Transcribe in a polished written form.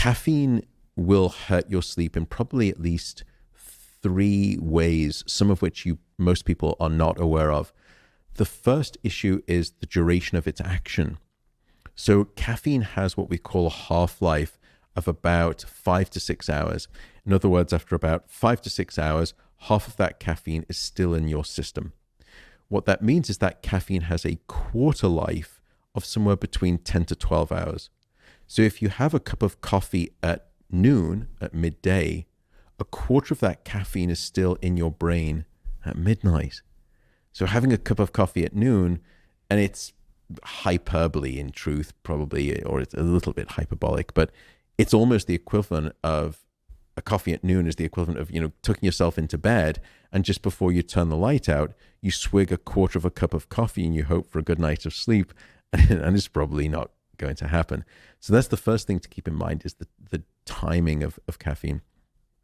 caffeine will hurt your sleep in probably at least three ways, some of which most people are not aware of. The first issue is the duration of its action. So caffeine has what we call a half-life of about 5 to 6 hours. In other words, after about 5 to 6 hours, half of that caffeine is still in your system. What that means is that caffeine has a quarter life of somewhere between 10 to 12 hours. So if you have a cup of coffee at noon, at midday, a quarter of that caffeine is still in your brain at midnight. So having a cup of coffee at noon, and it's hyperbole in truth, probably, or it's a little bit hyperbolic, but it's almost the equivalent of a coffee at noon is the equivalent of, tucking yourself into bed, and just before you turn the light out, you swig a quarter of a cup of coffee and you hope for a good night of sleep, and it's probably not going to happen. So that's the first thing to keep in mind, is the timing of caffeine.